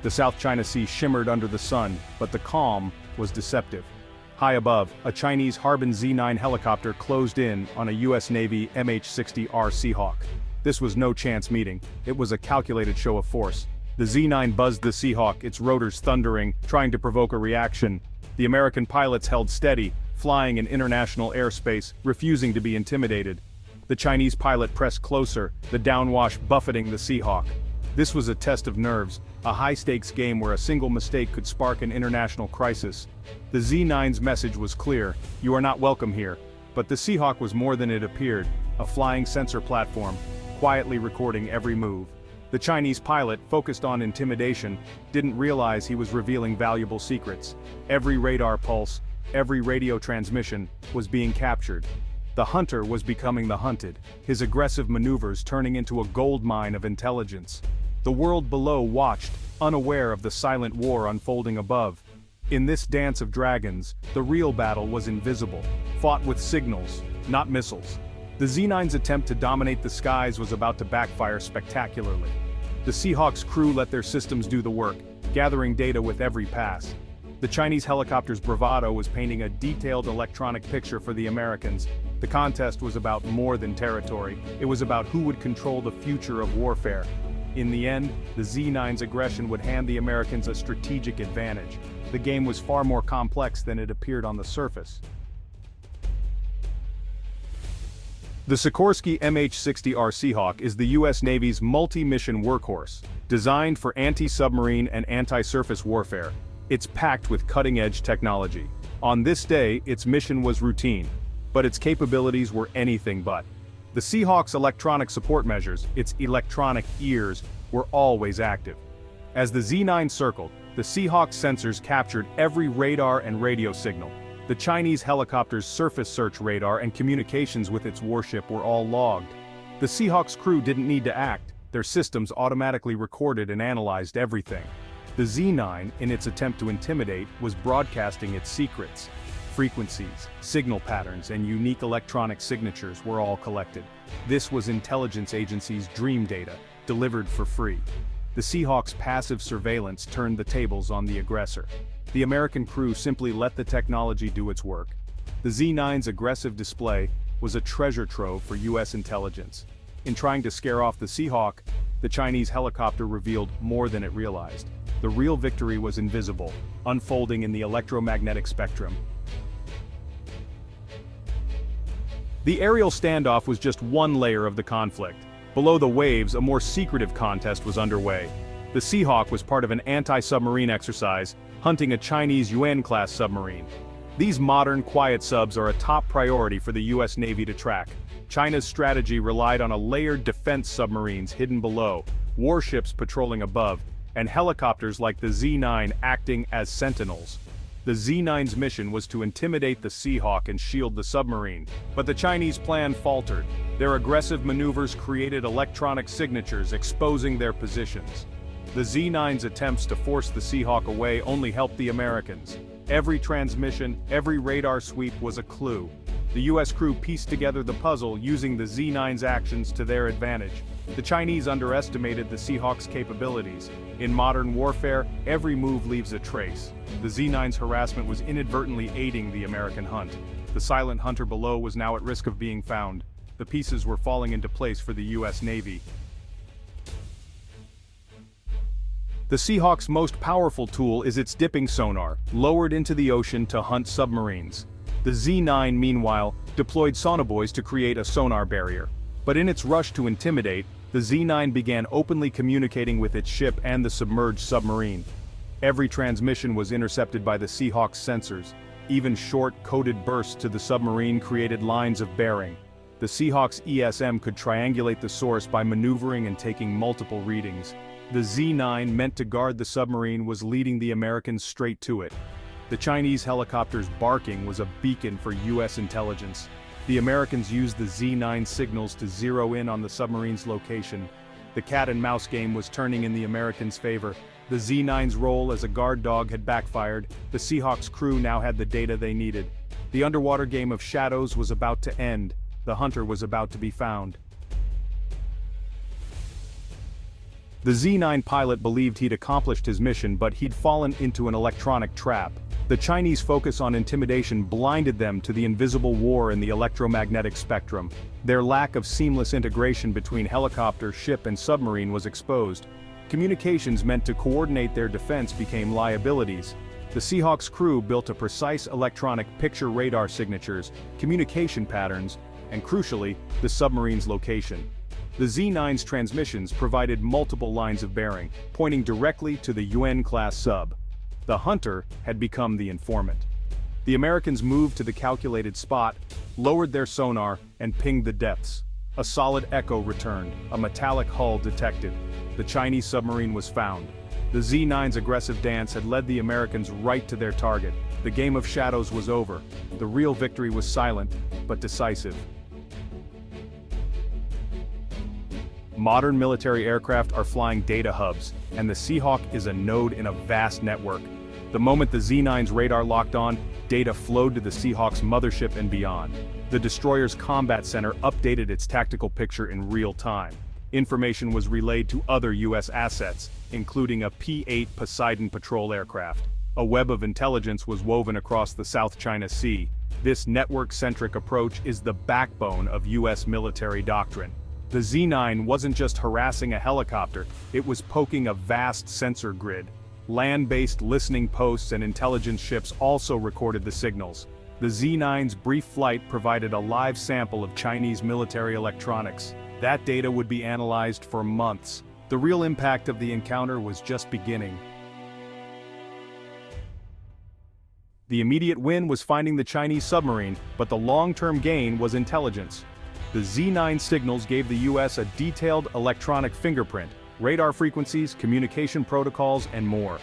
The South China Sea shimmered under the sun, but the calm was deceptive. High above, a Chinese Harbin Z-9 helicopter closed in on a US Navy MH-60R Seahawk. This was no chance meeting, it was a calculated show of force. The Z-9 buzzed the Seahawk, its rotors thundering, trying to provoke a reaction. The American pilots held steady, flying in international airspace, refusing to be intimidated. The Chinese pilot pressed closer, the downwash buffeting the Seahawk. This was a test of nerves, a high-stakes game where a single mistake could spark an international crisis. The Z-9's message was clear: you are not welcome here. But the Seahawk was more than it appeared, a flying sensor platform, quietly recording every move. The Chinese pilot, focused on intimidation, didn't realize he was revealing valuable secrets. Every radar pulse, every radio transmission, was being captured. The hunter was becoming the hunted, his aggressive maneuvers turning into a goldmine of intelligence. The world below watched, unaware of the silent war unfolding above. In this dance of dragons, the real battle was invisible, fought with signals, not missiles. The Z-9's attempt to dominate the skies was about to backfire spectacularly. The Seahawk's crew let their systems do the work, gathering data with every pass. The Chinese helicopter's bravado was painting a detailed electronic picture for the Americans. The contest was about more than territory, it was about who would control the future of warfare. In the end, the Z-9's aggression would hand the Americans a strategic advantage. The game was far more complex than it appeared on the surface. The Sikorsky MH-60R Seahawk is the U.S. Navy's multi-mission workhorse, designed for anti-submarine and anti-surface warfare. It's packed with cutting-edge technology. On this day, its mission was routine, but its capabilities were anything but. The Seahawk's electronic support measures, its electronic ears, were always active. As the Z-9 circled, the Seahawk's sensors captured every radar and radio signal. The Chinese helicopter's surface search radar and communications with its warship were all logged. The Seahawk's crew didn't need to act, their systems automatically recorded and analyzed everything. The Z-9, in its attempt to intimidate, was broadcasting its secrets. Frequencies, signal patterns, and unique electronic signatures were all collected. This was intelligence agencies' dream data, delivered for free. The Seahawk's passive surveillance turned the tables on the aggressor. The American crew simply let the technology do its work. The Z-9's aggressive display was a treasure trove for U.S. intelligence. In trying to scare off the Seahawk, the Chinese helicopter revealed more than it realized. The real victory was invisible, unfolding in the electromagnetic spectrum. The aerial standoff was just one layer of the conflict. Below the waves, a more secretive contest was underway. The Seahawk was part of an anti-submarine exercise, hunting a Chinese Yuan-class submarine. These modern, quiet subs are a top priority for the U.S. Navy to track. China's strategy relied on a layered defense submarines hidden below, warships patrolling above, and helicopters like the Z-9 acting as sentinels. The Z-9's mission was to intimidate the Seahawk and shield the submarine, but the Chinese plan faltered. Their aggressive maneuvers created electronic signatures exposing their positions. The Z-9's attempts to force the Seahawk away only helped the Americans. Every transmission, every radar sweep was a clue. The U.S. crew pieced together the puzzle using the Z-9's actions to their advantage. The Chinese underestimated the Seahawk's capabilities. In modern warfare, every move leaves a trace. The Z-9's harassment was inadvertently aiding the American hunt. The silent hunter below was now at risk of being found. The pieces were falling into place for the U.S. Navy. The Seahawk's most powerful tool is its dipping sonar, lowered into the ocean to hunt submarines. The Z-9, meanwhile, deployed sonobuoys to create a sonar barrier. But in its rush to intimidate, the Z-9 began openly communicating with its ship and the submerged submarine. Every transmission was intercepted by the Seahawk's sensors. Even short, coded bursts to the submarine created lines of bearing. The Seahawk's ESM could triangulate the source by maneuvering and taking multiple readings. The Z-9, meant to guard the submarine, was leading the Americans straight to it. The Chinese helicopter's barking was a beacon for U.S. intelligence. The Americans used the Z-9 signals to zero in on the submarine's location. The cat-and-mouse game was turning in the Americans' favor. The Z-9's role as a guard dog had backfired. The Seahawk's crew now had the data they needed. The underwater game of shadows was about to end. The hunter was about to be found. The Z-9 pilot believed he'd accomplished his mission, but he'd fallen into an electronic trap. The Chinese focus on intimidation blinded them to the invisible war in the electromagnetic spectrum. Their lack of seamless integration between helicopter, ship and submarine was exposed. Communications meant to coordinate their defense became liabilities. The Seahawk's crew built a precise electronic picture radar signatures, communication patterns, and crucially, the submarine's location. The Z-9's transmissions provided multiple lines of bearing, pointing directly to the UN-class sub. The hunter had become the informant. The Americans moved to the calculated spot, lowered their sonar, and pinged the depths. A solid echo returned, a metallic hull detected. The Chinese submarine was found. The Z-9's aggressive dance had led the Americans right to their target. The game of shadows was over. The real victory was silent, but decisive. Modern military aircraft are flying data hubs, and the Seahawk is a node in a vast network. The moment the Z-9's radar locked on, data flowed to the Seahawk's mothership and beyond. The destroyer's combat center updated its tactical picture in real time. Information was relayed to other U.S. assets, including a P-8 Poseidon patrol aircraft. A web of intelligence was woven across the South China Sea. This network-centric approach is the backbone of U.S. military doctrine. The Z-9 wasn't just harassing a helicopter, it was poking a vast sensor grid. Land-based listening posts and intelligence ships also recorded the signals. The Z-9's brief flight provided a live sample of Chinese military electronics. That data would be analyzed for months. The real impact of the encounter was just beginning. The immediate win was finding the Chinese submarine, but the long-term gain was intelligence. The Z-9 signals gave the U.S. a detailed electronic fingerprint, radar frequencies, communication protocols, and more.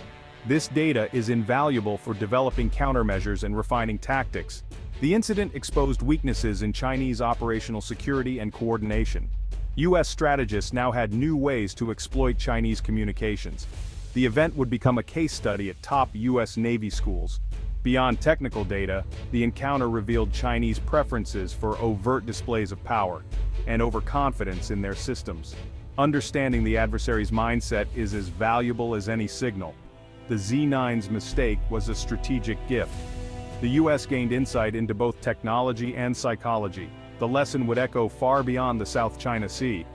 This data is invaluable for developing countermeasures and refining tactics. The incident exposed weaknesses in Chinese operational security and coordination. U.S. strategists now had new ways to exploit Chinese communications. The event would become a case study at top U.S. Navy schools. Beyond technical data, the encounter revealed Chinese preferences for overt displays of power and overconfidence in their systems. Understanding the adversary's mindset is as valuable as any signal. The Z-9's mistake was a strategic gift. The U.S. gained insight into both technology and psychology. The lesson would echo far beyond the South China Sea.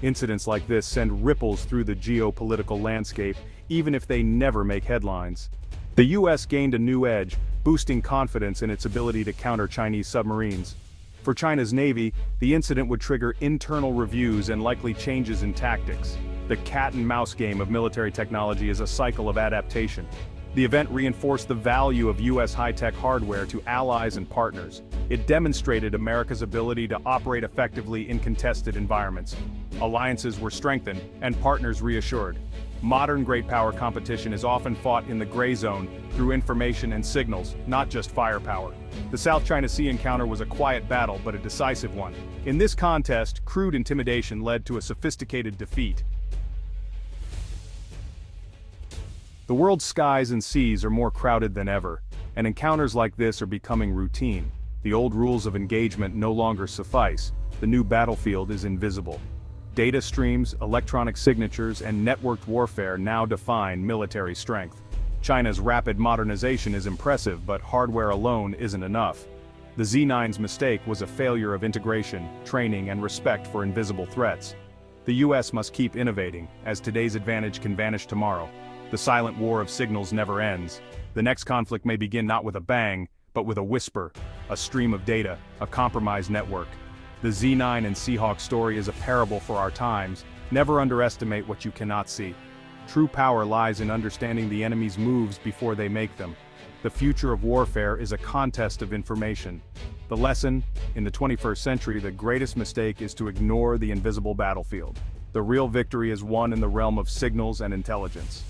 Incidents like this send ripples through the geopolitical landscape, even if they never make headlines. The U.S. gained a new edge, boosting confidence in its ability to counter Chinese submarines. For China's Navy, the incident would trigger internal reviews and likely changes in tactics. The cat-and-mouse game of military technology is a cycle of adaptation. The event reinforced the value of U.S. high-tech hardware to allies and partners. It demonstrated America's ability to operate effectively in contested environments. Alliances were strengthened, and partners reassured. Modern great power competition is often fought in the gray zone through information and signals, not just firepower. The South China Sea encounter was a quiet battle, but a decisive one. In this contest, crude intimidation led to a sophisticated defeat. The world's skies and seas are more crowded than ever, and encounters like this are becoming routine. The old rules of engagement no longer suffice. The new battlefield is invisible. Data streams, electronic signatures, and networked warfare now define military strength. China's rapid modernization is impressive, but hardware alone isn't enough. The Z-9's mistake was a failure of integration, training, and respect for invisible threats. The U.S. must keep innovating, as today's advantage can vanish tomorrow. The silent war of signals never ends. The next conflict may begin not with a bang, but with a whisper, a stream of data, a compromised network. The Z-9 and Seahawk story is a parable for our times. Never underestimate what you cannot see. True power lies in understanding the enemy's moves before they make them. The future of warfare is a contest of information. The lesson, in the 21st century, the greatest mistake is to ignore the invisible battlefield. The real victory is won in the realm of signals and intelligence.